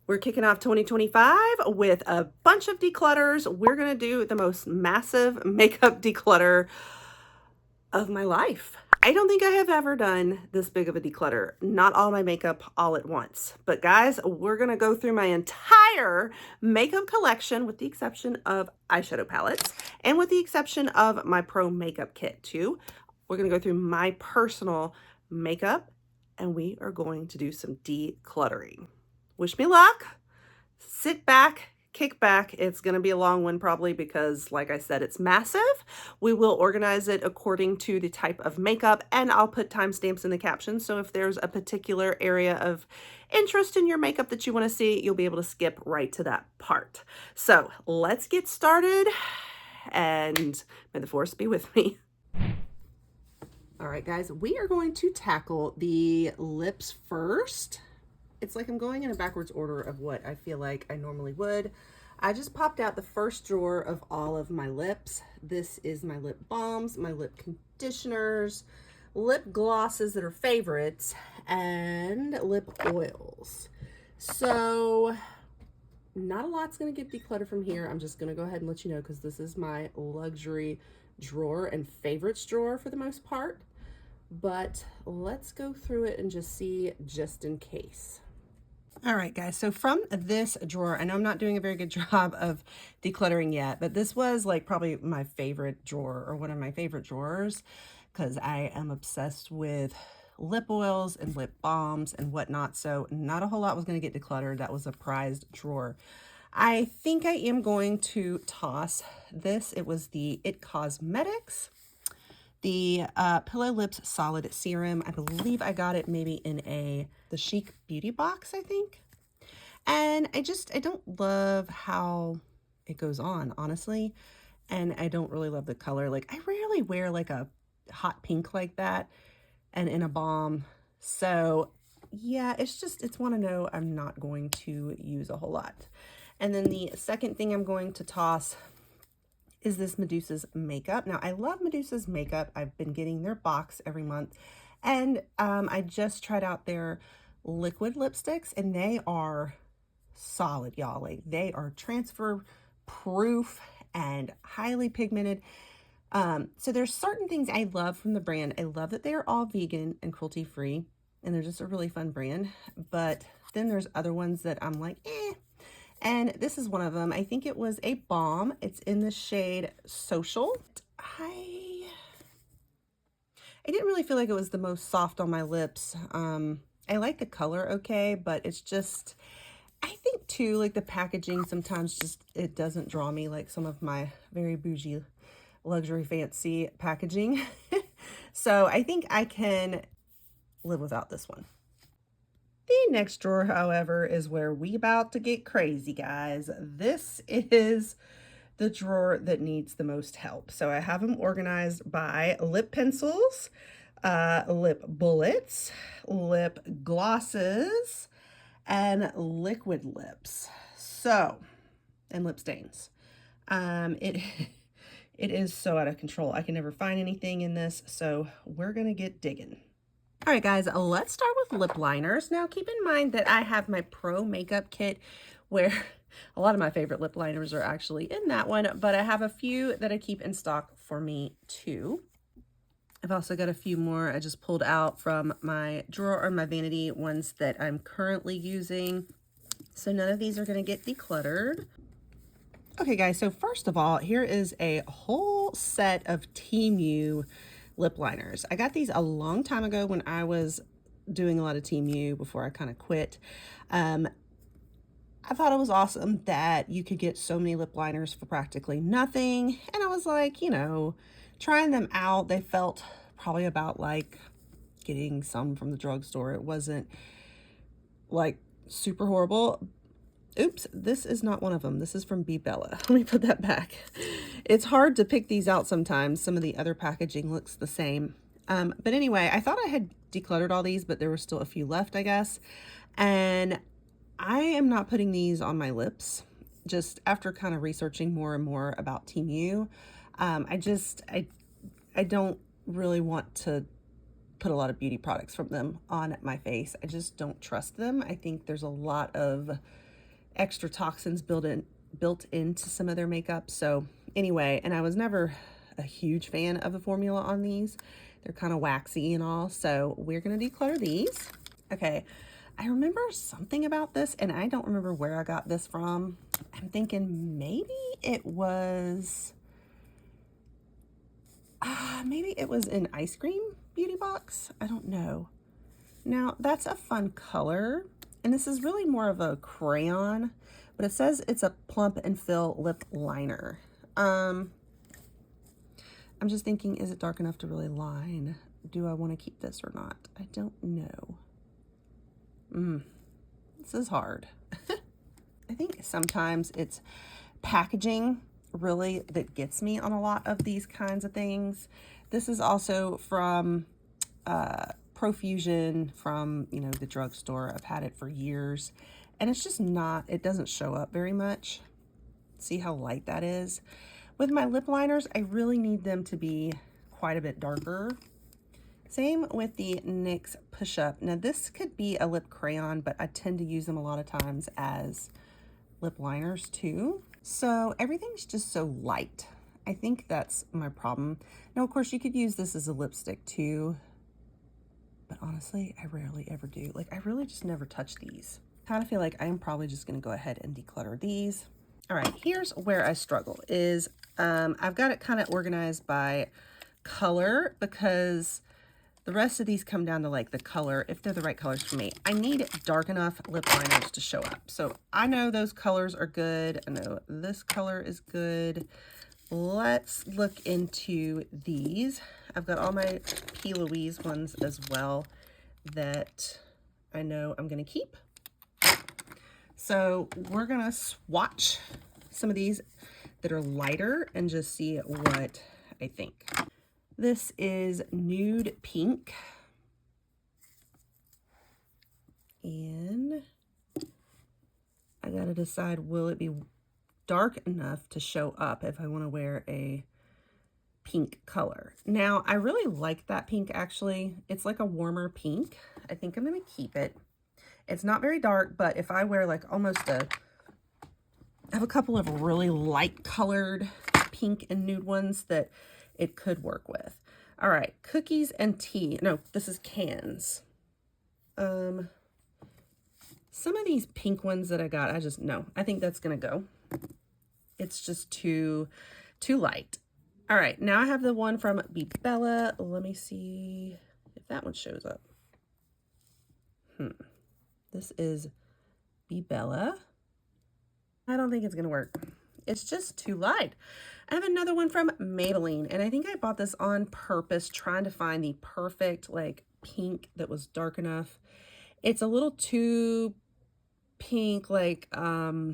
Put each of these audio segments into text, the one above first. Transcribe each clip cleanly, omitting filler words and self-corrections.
We're kicking off 2025 with a bunch of declutters. We're going to do the most massive makeup declutter of my life. I don't think I have ever done this big of a declutter. Not all my makeup all at once. But guys, we're going to go through my entire makeup collection with the exception of eyeshadow palettes and with the exception of my pro makeup kit too. We're going to go through my personal makeup and we are going to do some decluttering. Wish me luck. Sit back, kick back. It's going to be a long one probably because, like I said, it's massive. We will organize it according to the type of makeup, and I'll put timestamps in the caption. So if there's a particular area of interest in your makeup that you want to see, you'll be able to skip right to that part. So let's get started, and may the force be with me. All right, guys, we are going to tackle the lips first. It's like I'm going in a backwards order of what I feel like I normally would. I just popped out the first drawer of all of my lips. This is my lip balms, my lip conditioners, lip glosses that are favorites, and lip oils. So not a lot's going to get decluttered from here. I'm just going to go ahead and let you know because this is my luxury drawer and favorites drawer for the most part. But let's go through it and just see just in case. All right, guys, so from this drawer, I know I'm not doing a very good job of decluttering yet, but this was like probably my favorite drawer or one of my favorite drawers because I am obsessed with lip oils and lip balms and whatnot. So not a whole lot was going to get decluttered. That was a prized drawer. I think I am going to toss this. It was the It Cosmetics. The Pillow Lips Solid Serum. I believe I got it maybe in the Chic Beauty box, I think. And I don't love how it goes on, honestly. And I don't really love the color. Like, I rarely wear like a hot pink like that and in a balm. So yeah, it's want to know I'm not going to use a whole lot. And then the second thing I'm going to toss is this Medusa's makeup. Now, I love Medusa's makeup. I've been getting their box every month. And I just tried out their liquid lipsticks, and they are solid, y'all. Like, they are transfer proof and highly pigmented. So there's certain things I love from the brand. I love that they are all vegan and cruelty free, and they're just a really fun brand. But then there's other ones that I'm like, eh. And this is one of them. I think it was a balm. It's in the shade Social. I didn't really feel like it was the most soft on my lips. I like the color okay, but it's just, I think too, like the packaging sometimes just, it doesn't draw me like some of my very bougie, luxury, fancy packaging. So I think I can live without this one. The next drawer, however, is where we about to get crazy, guys. This is the drawer that needs the most help. So I have them organized by lip pencils, lip bullets, lip glosses, and liquid lips. So, and lip stains. It is so out of control. I can never find anything in this, so we're gonna get digging. All right, guys, let's start with lip liners. Now, keep in mind that I have my pro makeup kit where a lot of my favorite lip liners are actually in that one, but I have a few that I keep in stock for me too. I've also got a few more I just pulled out from my drawer or my vanity, ones that I'm currently using. So none of these are going to get decluttered. Okay, guys, so first of all, here is a whole set of Temu lip liners. I got these a long time ago when I was doing a lot of Temu before I kind of quit. I thought it was awesome that you could get so many lip liners for practically nothing. And I was like, you know, trying them out, they felt probably about like getting some from the drugstore. It wasn't like super horrible. Oops, this is not one of them. This is from Be Bella. Let me put that back. It's hard to pick these out sometimes. Some of the other packaging looks the same. But anyway, I thought I had decluttered all these, but there were still a few left, I guess. And I am not putting these on my lips. Just after kind of researching more and more about Temu, I don't really want to put a lot of beauty products from them on my face. I just don't trust them. I think there's a lot of extra toxins built into some of their makeup. So anyway, and I was never a huge fan of the formula on these. They're kind of waxy and all. So we're going to declutter these. Okay. I remember something about this, and I don't remember where I got this from. I'm thinking maybe it was an ice cream beauty box. I don't know. Now that's a fun color, and this is really more of a crayon, but it says it's a plump and fill lip liner. I'm just thinking, is it dark enough to really line? Do I want to keep this or not? I don't know. This is hard. I think sometimes it's packaging really that gets me on a lot of these kinds of things. This is also from Profusion from, you know, the drugstore. I've had it for years, and it's just not, it doesn't show up very much. See how light that is? With my lip liners, I really need them to be quite a bit darker. Same with the NYX Push Up. Now this could be a lip crayon, but I tend to use them a lot of times as lip liners too. So everything's just so light. I think that's my problem. Now, of course, you could use this as a lipstick too, but honestly, I rarely ever do. Like, I really just never touch these. I kind of feel like I'm probably just gonna go ahead and declutter these. All right, here's where I struggle is I've got it kind of organized by color, because the rest of these come down to like the color, if they're the right colors for me. I need dark enough lip liners to show up. So I know those colors are good. I know this color is good. Let's look into these. I've got all my P. Louise ones as well that I know I'm gonna keep. So we're gonna swatch some of these that are lighter and just see what I think. This is Nude Pink. And I gotta decide, will it be dark enough to show up if I wanna wear a pink color? Now, I really like that pink actually. It's like a warmer pink. I think I'm gonna keep it. It's not very dark, but if I wear like almost I have a couple of really light colored pink and nude ones that it could work with. All right, cookies and tea. No, this is cans. Some of these pink ones that I got, I think that's gonna go. It's just too light. All right, now I have the one from Be Bella. Let me see if that one shows up. This is Be Bella. I don't think it's gonna work. It's just too light. I have another one from Maybelline, and I think I bought this on purpose, trying to find the perfect like pink that was dark enough. It's a little too pink, like yeah,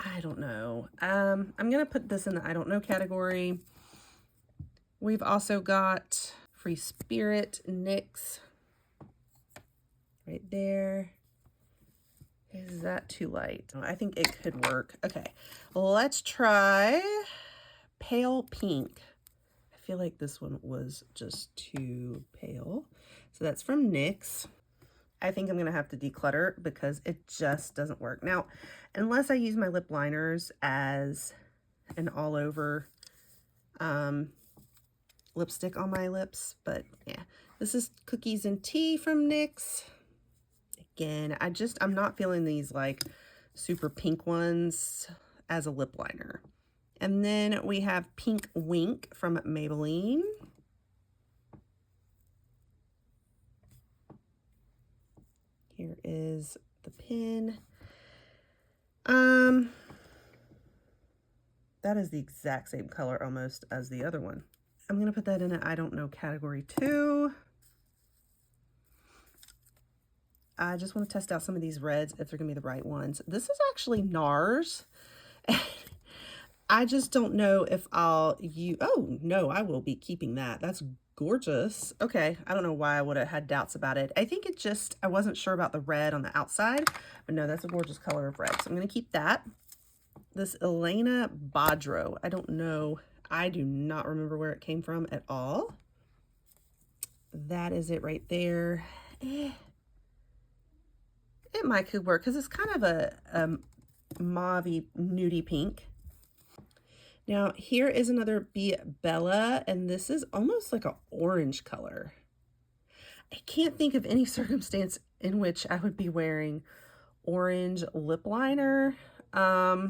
I don't know. I'm gonna put this in the I don't know category. We've also got Free Spirit NYX right there. Is that too light? I think it could work. Okay, let's try Pale Pink. I feel like this one was just too pale. So that's from NYX. I think I'm gonna have to declutter because it just doesn't work. Now, unless I use my lip liners as an all over lipstick on my lips, but yeah. This is Cookies and Tea from NYX. Again, I'm not feeling these like super pink ones as a lip liner. And then we have Pink Wink from Maybelline. Here is the pin. That is the exact same color almost as the other one. I'm gonna put that in an I don't know category too. I just want to test out some of these reds if they're gonna be the right ones. This is actually NARS. I just don't know if I'll use, oh no, I will be keeping that. That's gorgeous. Okay, I don't know why I would have had doubts about it. I think it just, I wasn't sure about the red on the outside, but no, that's a gorgeous color of red. So I'm gonna keep that. This Elena Badro, I don't know. I do not remember where it came from at all. That is it right there. it might could work because it's kind of a mauvey nudie pink. Now here is another Be Bella, and this is almost like an orange color. I can't think of any circumstance in which I would be wearing orange lip liner. I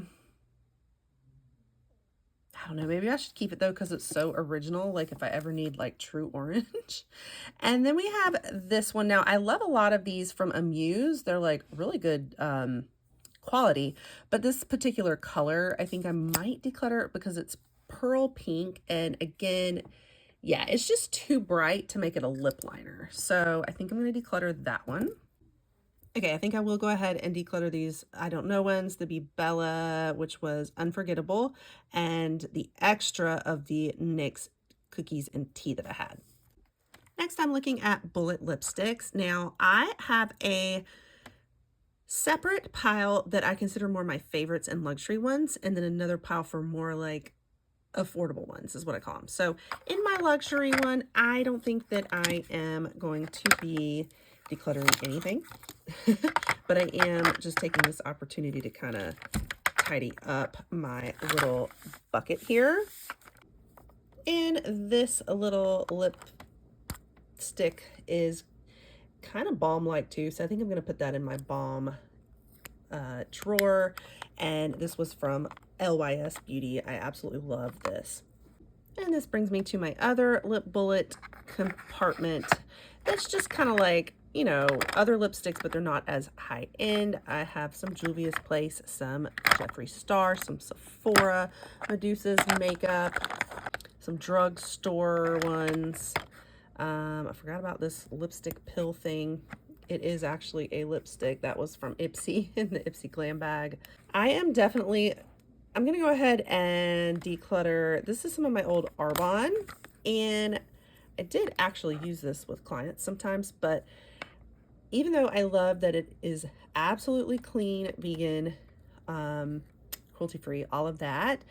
don't know, maybe I should keep it though because it's so original, like if I ever need like true orange. And then we have this one. Now I love a lot of these from Amuse. They're like really good quality, but this particular color, I think I might declutter it because it's pearl pink, and again, yeah, it's just too bright to make it a lip liner. So I think I'm going to declutter that one. Okay, I think I will go ahead and declutter these I don't know ones, the Be Bella, which was Unforgettable, and the extra of the NYX Cookies and Tea that I had. Next, I'm looking at bullet lipsticks. Now, I have a separate pile that I consider more my favorites and luxury ones, and then another pile for more like affordable ones is what I call them. So in my luxury one, I don't think that I am going to be decluttering anything, but I am just taking this opportunity to kind of tidy up my little bucket here. And this little lipstick is kind of balm-like too, so I think I'm going to put that in my balm drawer. And this was from LYS Beauty. I absolutely love this. And this brings me to my other lip bullet compartment. That's just kind of like, you know, other lipsticks, but they're not as high end. I have some Juvia's Place, some Jeffree Star, some Sephora, Medusa's makeup, some drugstore ones. I forgot about this lipstick pill thing. It is actually a lipstick that was from Ipsy in the Ipsy Glam bag. I'm going to go ahead and declutter. This is some of my old Arbonne, and I did actually use this with clients sometimes, but even though I love that it is absolutely clean, vegan, cruelty-free, all of that,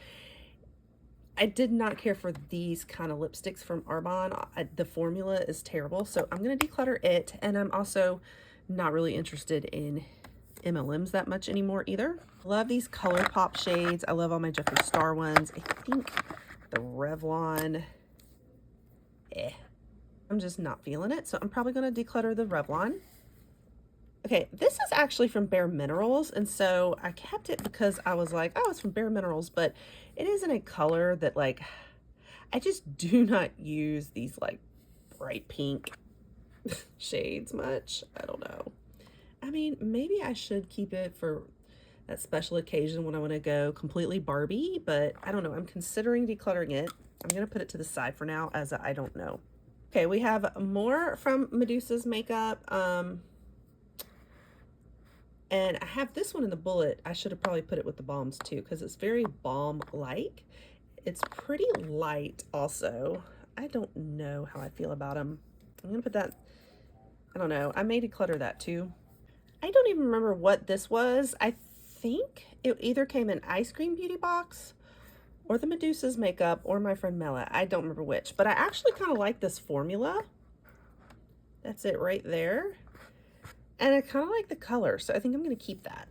I did not care for these kind of lipsticks from Arbonne. The formula is terrible, so I'm going to declutter it, and I'm also not really interested in MLMs that much anymore either. Love these ColourPop shades. I love all my Jeffree Star ones. I think the Revlon, I'm just not feeling it, so I'm probably going to declutter the Revlon. Okay, this is actually from Bare Minerals, and so I kept it because I was like, oh, it's from Bare Minerals, but it is in a color that, like, I just do not use these, like, bright pink shades much. I don't know. I mean, maybe I should keep it for that special occasion when I want to go completely Barbie, but I don't know. I'm considering decluttering it. I'm going to put it to the side for now as I don't know. Okay, we have more from Medusa's makeup. And I have this one in the bullet. I should have probably put it with the balms too, because it's very balm-like. It's pretty light also. I don't know how I feel about them. I'm going to put that, I don't know. I may declutter that too. I don't even remember what this was. I think it either came in Ice Cream Beauty Box or the Medusa's makeup or my friend Mela. I don't remember which, but I actually kind of like this formula. That's it right there. And I kind of like the color, so I think I'm going to keep that.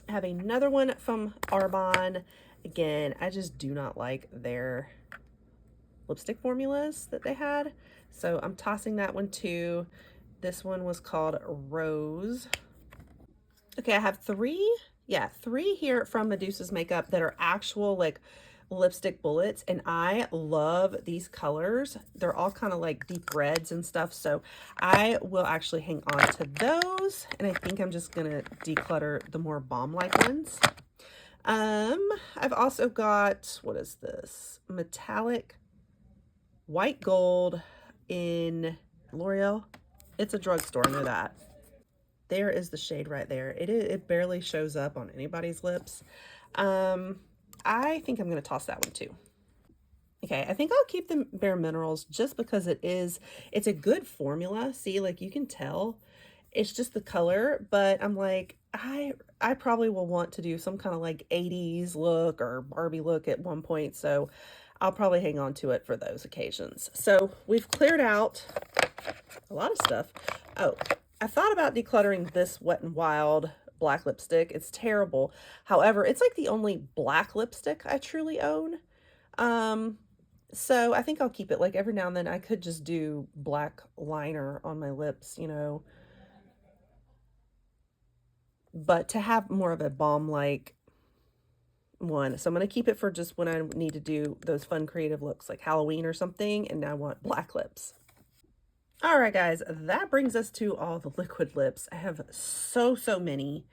I have another one from Arbonne. Again, I just do not like their lipstick formulas that they had, so I'm tossing that one too. This one was called Rose. Okay, I have three here from Medusa's makeup that are actual like lipstick bullets, and I love these colors. They're all kind of like deep reds and stuff, so I will actually hang on to those, and I think I'm just gonna declutter the more balm-like ones. I've also got, what is this, metallic white gold in L'Oreal. It's a drugstore, I know that. There is the shade right there. It barely shows up on anybody's lips. I think I'm going to toss that one too. Okay, I think I'll keep the Bare Minerals just because it's a good formula. See, like you can tell it's just the color, but I'm like, I probably will want to do some kind of like 80s look or Barbie look at one point, so I'll probably hang on to it for those occasions. So we've cleared out a lot of stuff, Oh, I thought about decluttering this Wet n Wild black lipstick. It's terrible. However, it's like the only black lipstick I truly own. Um, so I think I'll keep it. Like every now and then I could just do black liner on my lips, you know. But to have more of a balm-like one. So I'm going to keep it for just when I need to do those fun creative looks like Halloween or something, and I want black lips. All right, guys, that brings us to all the liquid lips. I have so many.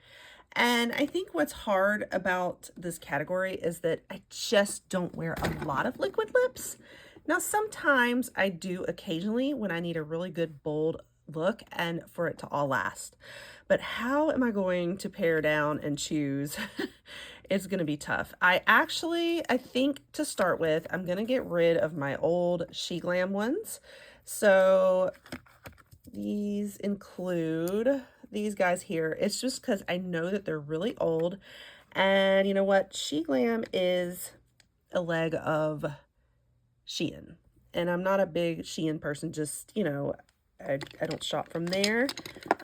And I think what's hard about this category is that I just don't wear a lot of liquid lips. Now, sometimes I do occasionally when I need a really good bold look and for it to all last. But how am I going to pare down and choose? It's going to be tough. I think to start with, I'm going to get rid of my old She Glam ones. So these include these guys here. It's just because I know that they're really old. And you know what? She Glam is a leg of Shein. And I'm not a big Shein person, just, you know, I don't shop from there.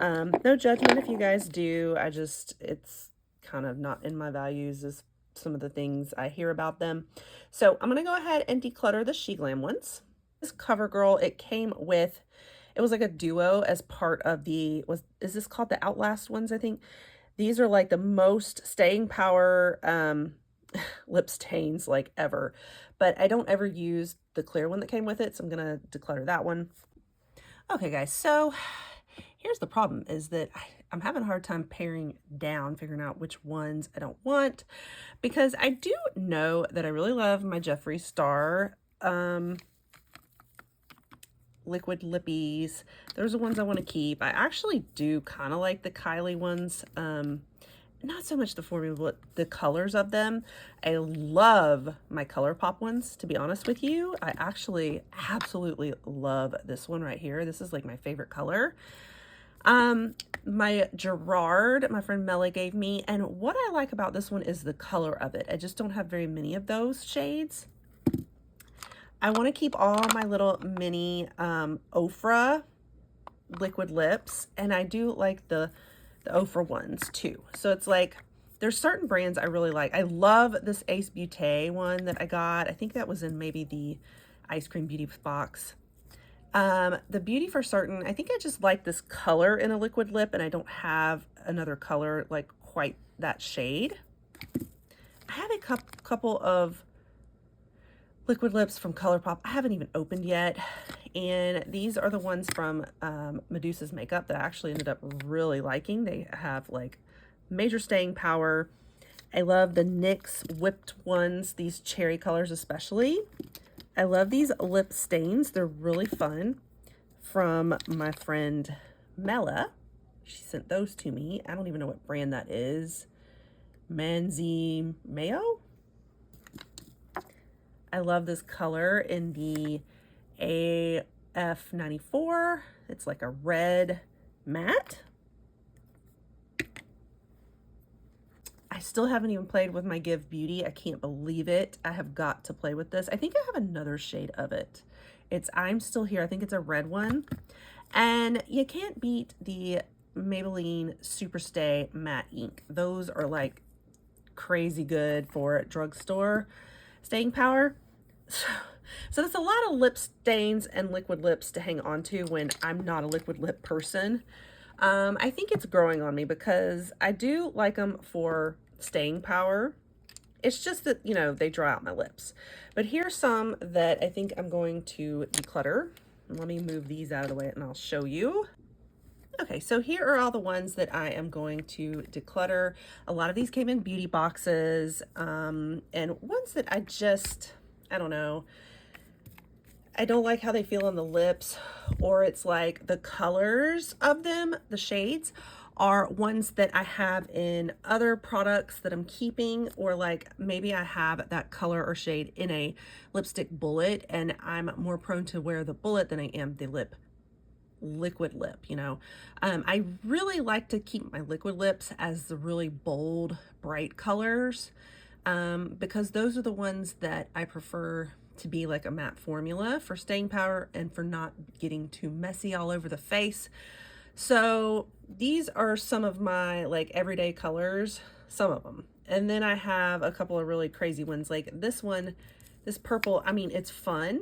No judgment if you guys do. It's kind of not in my values as some of the things I hear about them. So I'm going to go ahead and declutter the She Glam ones. This CoverGirl, it was like a duo as part of is this called the Outlast ones, I think? These are like the most staying power lip stains like ever. But I don't ever use the clear one that came with it, so I'm going to declutter that one. Okay, guys, so here's the problem is that I'm having a hard time paring down, figuring out which ones I don't want, because I do know that I really love my Jeffree Star liquid lippies. Those are the ones I want to keep. I actually do kind of like the Kylie ones. Not so much the formula, but the colors of them. I love my ColourPop ones, to be honest with you. I actually absolutely love this one right here. This is like my favorite color. My Gerard, my friend Mela gave me, and what I like about this one is the color of it. I just don't have very many of those shades. I want to keep all my little mini Ofra liquid lips, and I do like the Ofra ones too. So it's like there's certain brands I really like. I love this Ace Beauté one that I got. I think that was in maybe the Ice Cream Beauty box. The Beauty for Certain, I think I just like this color in a liquid lip, and I don't have another color like quite that shade. I have a couple of liquid lips from ColourPop I haven't even opened yet, and these are the ones from Medusa's Makeup that I actually ended up really liking. They have like major staying power. I love the NYX whipped ones, these cherry colors especially. I love these lip stains. They're really fun, from my friend Mela. She sent those to me. I don't even know what brand that is. Manzi Mayo? I love this color in the AF94. It's like a red matte. I still haven't even played with my Give Beauty. I can't believe it. I have got to play with this. I think I have another shade of it. It's I'm Still Here. I think it's a red one. And you can't beat the Maybelline Superstay Matte Ink. Those are like crazy good for drugstore staying power. So that's a lot of lip stains and liquid lips to hang on to when I'm not a liquid lip person. I think it's growing on me because I do like them for staying power. It's just that, you know, they dry out my lips. But here's some that I think I'm going to declutter. Let me move these out of the way and I'll show you. Okay, so here are all the ones that I am going to declutter. A lot of these came in beauty boxes, and ones that I don't know, I don't like how they feel on the lips, or it's like the colors of them, the shades, are ones that I have in other products that I'm keeping, or like maybe I have that color or shade in a lipstick bullet and I'm more prone to wear the bullet than I am the liquid lip, you know. I really like to keep my liquid lips as the really bold, bright colors, because those are the ones that I prefer to be like a matte formula for staying power and for not getting too messy all over the face. So these are some of my like everyday colors, some of them. And then I have a couple of really crazy ones like this one, this purple. I mean, it's fun,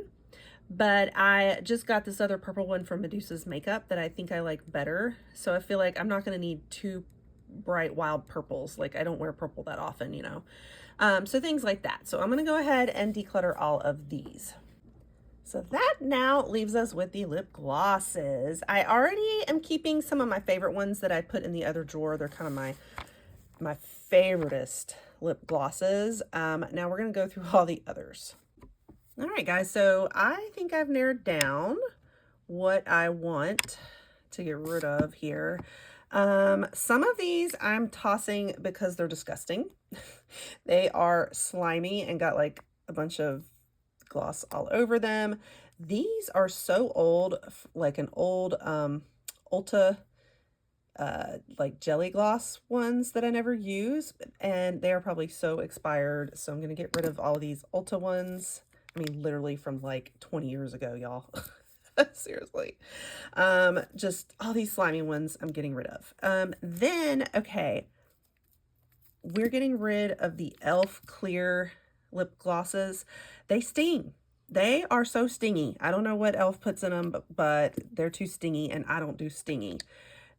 but I just got this other purple one from Medusa's Makeup that I think I like better. So I feel like I'm not going to need two bright wild purples. Like I don't wear purple that often, you know. So things like that. So I'm going to go ahead and declutter all of these. So that now leaves us with the lip glosses. I already am keeping some of my favorite ones that I put in the other drawer. They're kind of my favoriteest lip glosses. Now we're going to go through all the others. All right, guys, so I think I've narrowed down what I want to get rid of here. Some of these I'm tossing because they're disgusting. They are slimy and got like a bunch of gloss all over them. These are so old, like an old Ulta like jelly gloss ones that I never use, and they are probably so expired. So I'm gonna get rid of all of these Ulta ones. I mean, literally from like 20 years ago, y'all. Seriously. Just all these slimy ones I'm getting rid of. Then, okay, we're getting rid of the e.l.f. clear lip glosses. They sting. They are so stingy. I don't know what e.l.f. puts in them, but they're too stingy, and I don't do stingy.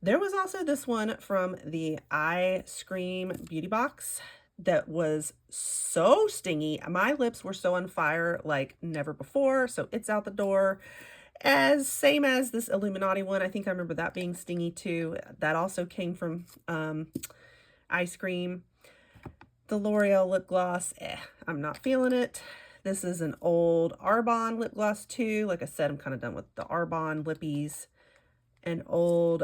There was also this one from the Ice Cream Beauty Box that was so stingy. My lips were so on fire like never before, so it's out the door. Same as this Illuminati one. I think I remember that being stingy too. That also came from Ice Cream. The L'Oreal lip gloss, I'm not feeling it. This is an old Arbonne lip gloss too. Like I said, I'm kind of done with the Arbonne lippies. An old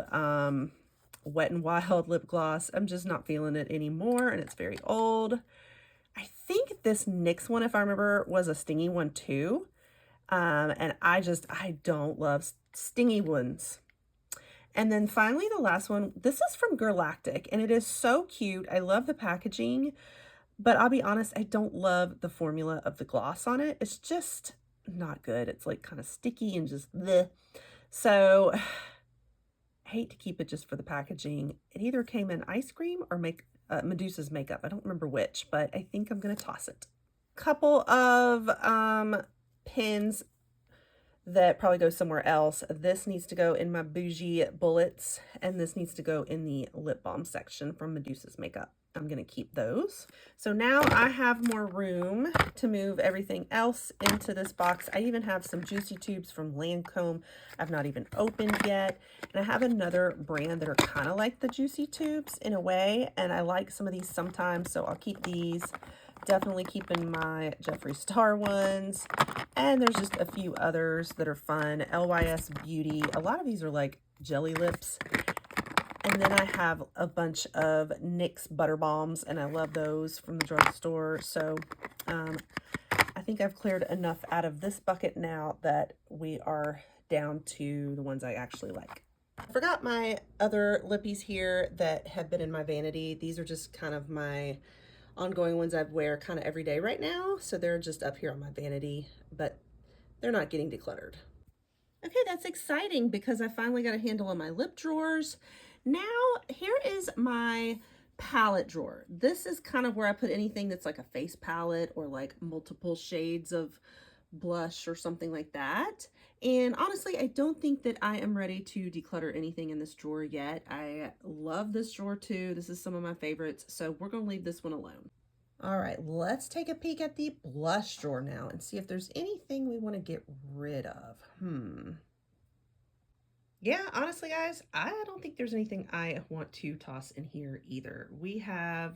Wet n Wild lip gloss. I'm just not feeling it anymore, and it's very old. I think this NYX one, if I remember, was a stingy one too. And I don't love stingy ones. And then finally, the last one, this is from Galactic, and it is so cute. I love the packaging, but I'll be honest, I don't love the formula of the gloss on it. It's just not good. It's like kind of sticky and just bleh. So I hate to keep it just for the packaging. It either came in Ice Cream or Medusa's Makeup. I don't remember which, but I think I'm going to toss it. Couple of pins that probably go somewhere else. This needs to go in my bougie bullets, and this needs to go in the lip balm section from Medusa's Makeup. I'm going to keep those. So now I have more room to move everything else into this box. I even have some Juicy Tubes from Lancome I've not even opened yet. And I have another brand that are kind of like the Juicy Tubes in a way, and I like some of these sometimes, so I'll keep these. Definitely keeping my Jeffree Star ones. And there's just a few others that are fun. LYS Beauty. A lot of these are like jelly lips. And then I have a bunch of NYX Butter Balms, and I love those from the drugstore. So I think I've cleared enough out of this bucket now that we are down to the ones I actually like. I forgot my other lippies here that have been in my vanity. These are just kind of my ongoing ones I wear kind of every day right now. So they're just up here on my vanity, but they're not getting decluttered. Okay, that's exciting because I finally got a handle on my lip drawers. Now, here is my palette drawer. This is kind of where I put anything that's like a face palette or like multiple shades of blush or something like that. And honestly, I don't think that I am ready to declutter anything in this drawer yet. I love this drawer too. This is some of my favorites, so we're gonna leave this one alone. All right, let's take a peek at the blush drawer now and see if there's anything we want to get rid of. Yeah, honestly, guys, I don't think there's anything I want to toss in here either. We have,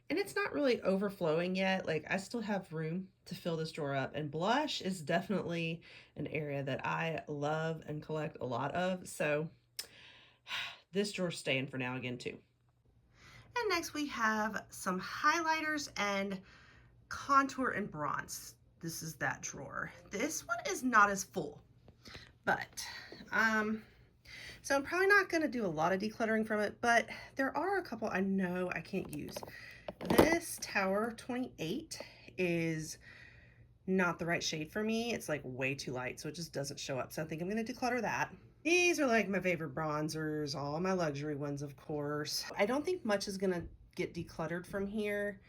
and it's not really overflowing yet. Like, I still have room to fill this drawer up. And blush is definitely an area that I love and collect a lot of. So this drawer's staying for now again, too. And next we have some highlighters and contour and bronze. This is that drawer. This one is not as full, but so I'm probably not going to do a lot of decluttering from it, but there are a couple I know I can't use. This Tower 28 is not the right shade for me. It's like way too light, so it just doesn't show up. So I think I'm going to declutter that. These are like my favorite bronzers, all my luxury ones, of course. I don't think much is gonna get decluttered from here.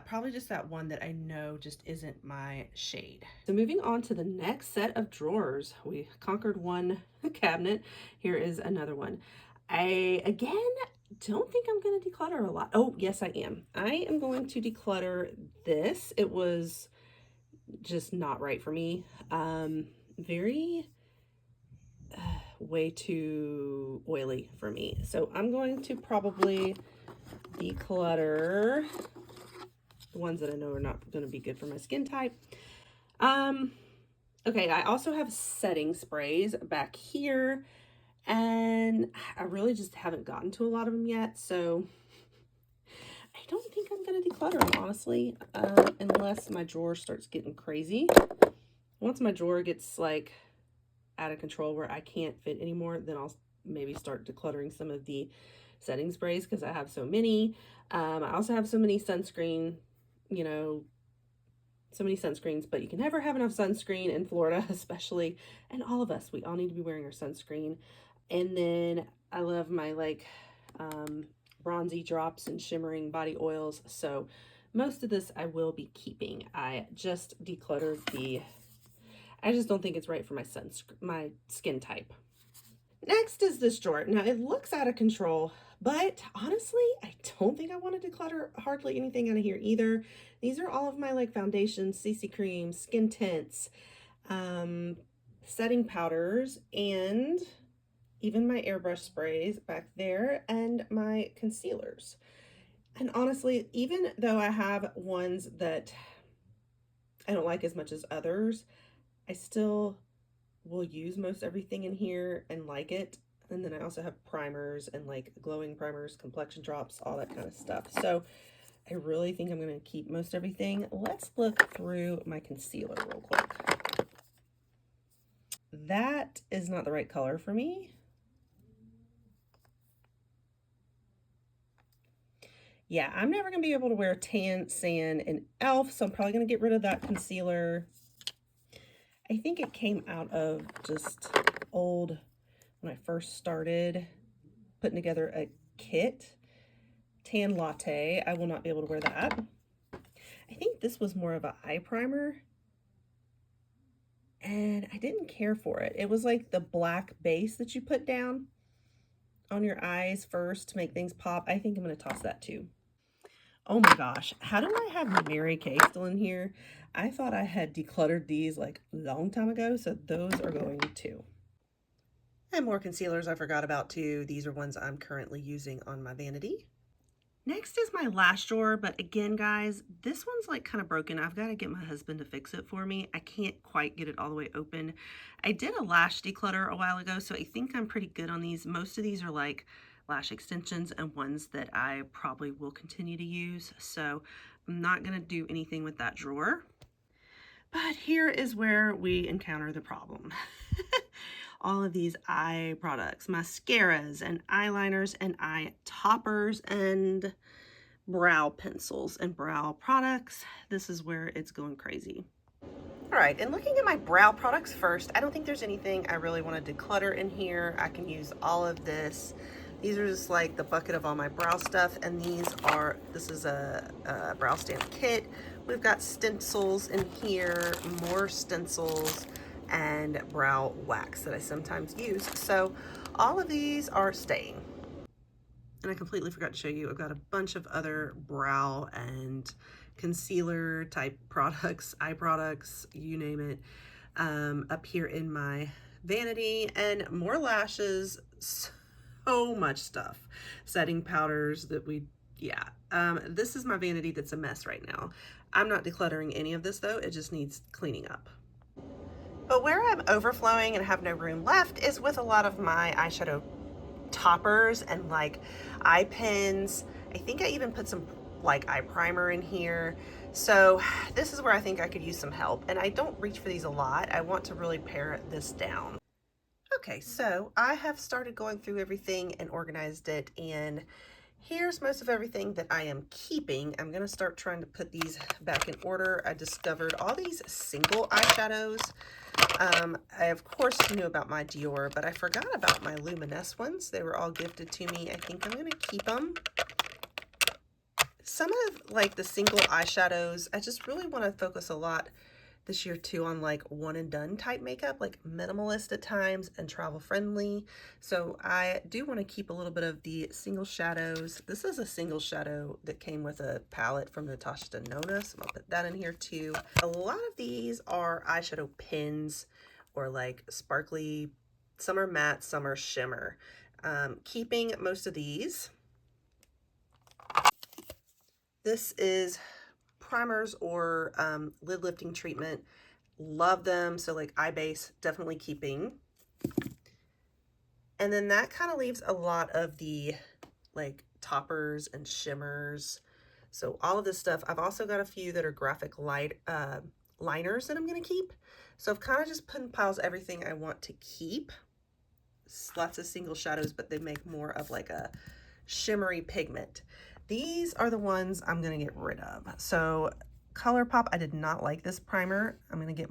Probably just that one that I know just isn't my shade. So moving on to the next set of drawers. We conquered one cabinet. Here is another one. I, again, don't think I'm going to declutter a lot. Oh, yes, I am. I am going to declutter this. It was just not right for me. Very way too oily for me. So I'm going to probably declutter the ones that I know are not going to be good for my skin type. Okay, I also have setting sprays back here, and I really just haven't gotten to a lot of them yet, so I don't think I'm going to declutter them, honestly, unless my drawer starts getting crazy. Once my drawer gets, like, out of control where I can't fit anymore, then I'll maybe start decluttering some of the setting sprays because I have so many. I also have so many sunscreen, you know, so many sunscreens, but you can never have enough sunscreen in Florida, especially, and all of us, we all need to be wearing our sunscreen. And then I love my like bronzy drops and shimmering body oils, so most of this I will be keeping. I just decluttered I just don't think it's right for my skin type. Next is this drawer. Now it looks out of control, but honestly, I don't think I want to declutter hardly anything out of here either. These are all of my like foundations, CC creams, skin tints, setting powders, and even my airbrush sprays back there, and my concealers. And honestly, even though I have ones that I don't like as much as others, I still will use most everything in here and like it. And then I also have primers and like glowing primers, complexion drops, all that kind of stuff. So I really think I'm going to keep most everything. Let's look through my concealer real quick. That is not the right color for me. Yeah, I'm never going to be able to wear tan, sand, and e.l.f., so I'm probably going to get rid of that concealer. I think it came out of just old, when I first started putting together a kit. Tan Latte, I will not be able to wear that. I think this was more of an eye primer, and I didn't care for it. It was like the black base that you put down on your eyes first to make things pop. I think I'm going to toss that too. Oh my gosh, how do I have Mary Kay still in here? I thought I had decluttered these like a long time ago, so those are going too. And more concealers I forgot about too. These are ones I'm currently using on my vanity. Next is my lash drawer, but again, guys, this one's like kind of broken. I've got to get my husband to fix it for me. I can't quite get it all the way open. I did a lash declutter a while ago, so I think I'm pretty good on these. Most of these are like lash extensions and ones that I probably will continue to use, so I'm not going to do anything with that drawer. But here is where we encounter the problem. All of these eye products, mascaras and eyeliners and eye toppers and brow pencils and brow products. This is where it's going crazy. All right, and looking at my brow products first, I don't think there's anything I really want to declutter in here. I can use all of this. These are just like the bucket of all my brow stuff, and this is a brow stamp kit. We've got stencils in here, more stencils, and brow wax that I sometimes use. So all of these are staying. And I completely forgot to show you, I've got a bunch of other brow and concealer type products, eye products, you name it, up here in my vanity, and more lashes, so much stuff. Setting powders that this is my vanity that's a mess right now. I'm not decluttering any of this though, it just needs cleaning up. But where I'm overflowing and have no room left is with a lot of my eyeshadow toppers and like eye pins. I think I even put some like eye primer in here. So this is where I think I could use some help, and I don't reach for these a lot. I want to really pare this down. Okay, so I have started going through everything and organized it, and Here's most of everything that I am keeping. I'm gonna start trying to put these back in order. I discovered all these single eyeshadows. I of course knew about my Dior, but I forgot about my Luminous ones. They were all gifted to me. I think I'm gonna keep them. Some of like the single eyeshadows, I just really want to focus a lot this year too on like one and done type makeup, like minimalist at times and travel friendly. So I do want to keep a little bit of the single shadows. This is a single shadow that came with a palette from Natasha Denona, so I'll put that in here too. A lot of these are eyeshadow pins or like sparkly, some are matte, some are shimmer. Keeping most of these. This is primers or lid lifting treatment. Love them. So like eye base, definitely keeping. And then that kind of leaves a lot of the like toppers and shimmers. So all of this stuff. I've also got a few that are graphic light liners that I'm going to keep. So I've kind of just put in piles everything I want to keep. Lots of single shadows, but they make more of like a shimmery pigment. These are the ones I'm going to get rid of. So ColourPop, I did not like this primer. I'm going to get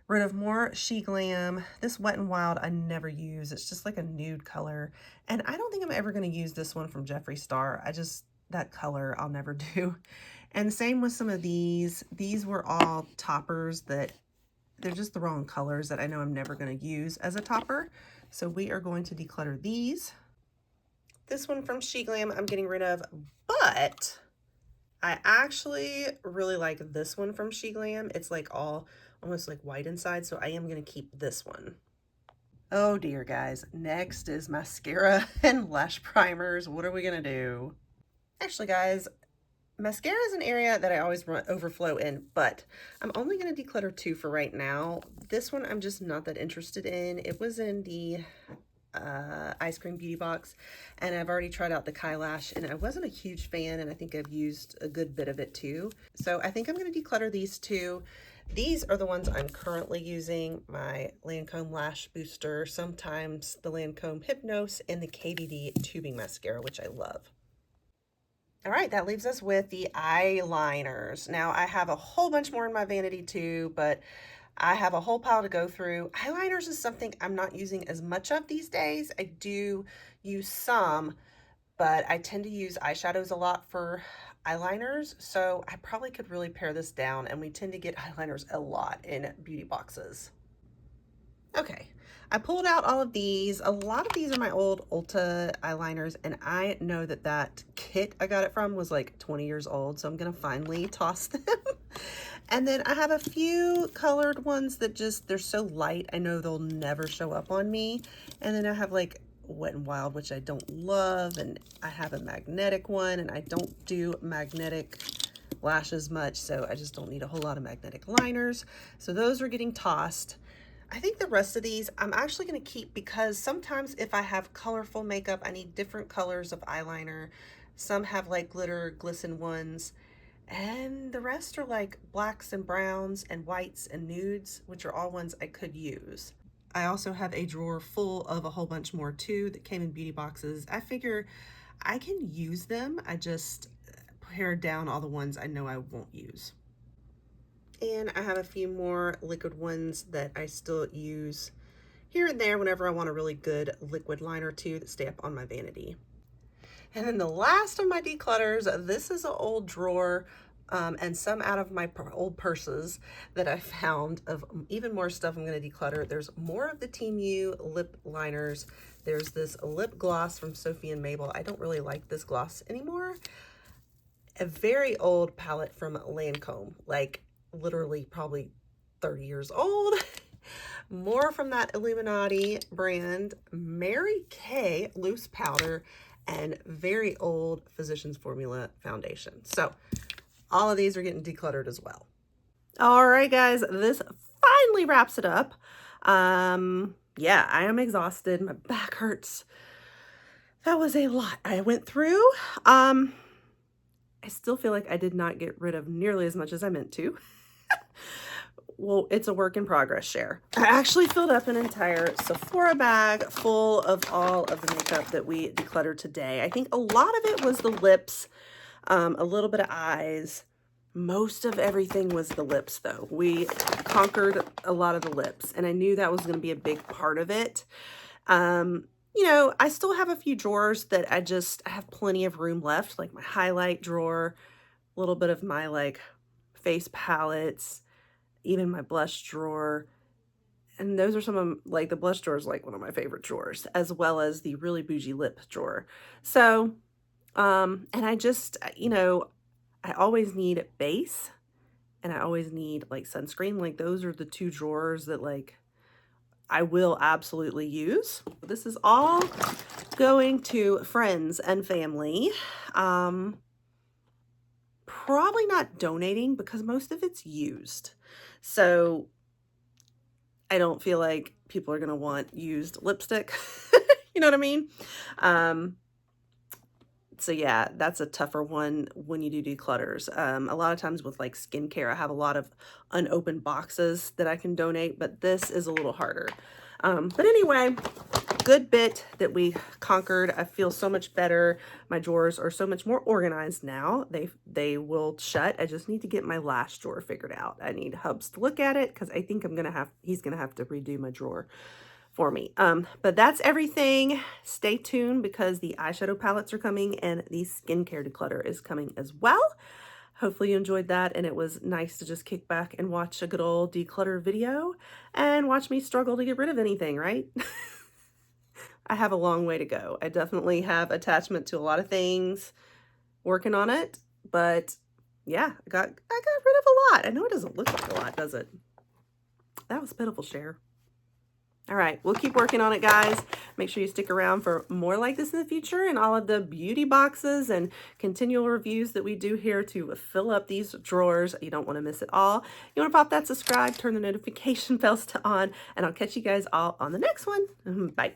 rid of more She Glam. This Wet n Wild I never use. It's just like a nude color. And I don't think I'm ever going to use this one from Jeffree Star. That color I'll never do. And same with some of these. These were all toppers that they're just the wrong colors that I know I'm never going to use as a topper. So we are going to declutter these. This one from She Glam I'm getting rid of, but I actually really like this one from She Glam. It's like all almost like white inside, so I am going to keep this one. Oh dear, guys. Next is mascara and lash primers. What are we going to do? Actually, guys, mascara is an area that I always overflow in, but I'm only going to declutter 2 for right now. This one I'm just not that interested in. It was in the Ice Cream Beauty box, and I've already tried out the Eyelash, and I wasn't a huge fan, and I think I've used a good bit of it too. So I think I'm going to declutter these 2. These are the ones I'm currently using, my Lancome Lash Booster, sometimes the Lancome Hypnose, and the KVD Tubing Mascara, which I love. All right, that leaves us with the eyeliners. Now, I have a whole bunch more in my vanity too, but I have a whole pile to go through. Eyeliners is something I'm not using as much of these days. I do use some, but I tend to use eyeshadows a lot for eyeliners, so I probably could really pare this down, and we tend to get eyeliners a lot in beauty boxes. Okay, I pulled out all of these. A lot of these are my old Ulta eyeliners, and I know that that kit I got it from was like 20 years old, so I'm gonna finally toss them. And then I have a few colored ones that they're so light, I know they'll never show up on me. And then I have like Wet n Wild, which I don't love, and I have a magnetic one, and I don't do magnetic lashes much, so I just don't need a whole lot of magnetic liners. So those are getting tossed. I think the rest of these I'm actually going to keep, because sometimes if I have colorful makeup, I need different colors of eyeliner. Some have like glitter, glisten ones, and the rest are like blacks and browns and whites and nudes, which are all ones I could use. I also have a drawer full of a whole bunch more too that came in beauty boxes. I figure I can use them. I just pared down all the ones I know I won't use. And I have a few more liquid ones that I still use here and there whenever I want a really good liquid liner too that stay up on my vanity. And then the last of my declutters, this is an old drawer and some out of my old purses that I found of even more stuff I'm going to declutter. There's more of the Team U lip liners. There's this lip gloss from Sophie and Mabel. I don't really like this gloss anymore. A very old palette from Lancome, like literally probably 30 years old. More from that Illuminati brand, Mary Kay loose powder, and very old Physicians Formula foundation. So all of these are getting decluttered as well. All right, guys, this finally wraps it up. Yeah, I am exhausted. My back hurts. That was a lot I went through. I still feel like I did not get rid of nearly as much as I meant to. well, it's a work in progress, share. I actually filled up an entire Sephora bag full of all of the makeup that we decluttered today. I think a lot of it was the lips, a little bit of eyes. Most of everything was the lips, though. We conquered a lot of the lips, and I knew that was going to be a big part of it. You know, I still have a few drawers that I have plenty of room left, like my highlight drawer, a little bit of my like face palettes, even my blush drawer. And those are some of, like, the blush drawer is like one of my favorite drawers, as well as the really bougie lip drawer. So, and I just, you know, I always need base and I always need like sunscreen. Like those are the two drawers that like I will absolutely use. This is all going to friends and family. Probably not donating because most of it's used. So I don't feel like people are going to want used lipstick. You know what I mean? So yeah, that's a tougher one when you do declutters. A lot of times with like skincare, I have a lot of unopened boxes that I can donate, but this is a little harder. But anyway, good bit that we conquered. I feel so much better. My drawers are so much more organized now. They will shut. I just need to get my lash drawer figured out. I need Hubs to look at it because I think he's gonna have to redo my drawer for me. But that's everything. Stay tuned because the eyeshadow palettes are coming and the skincare declutter is coming as well. Hopefully you enjoyed that, and it was nice to just kick back and watch a good old declutter video and watch me struggle to get rid of anything, right? I have a long way to go. I definitely have attachment to a lot of things, working on it, but yeah, I got rid of a lot. I know it doesn't look like a lot, does it? That was pitiful, share. All right, we'll keep working on it, guys. Make sure you stick around for more like this in the future and all of the beauty boxes and continual reviews that we do here to fill up these drawers. You don't want to miss it all. You want to pop that subscribe, turn the notification bells to on, and I'll catch you guys all on the next one. Bye.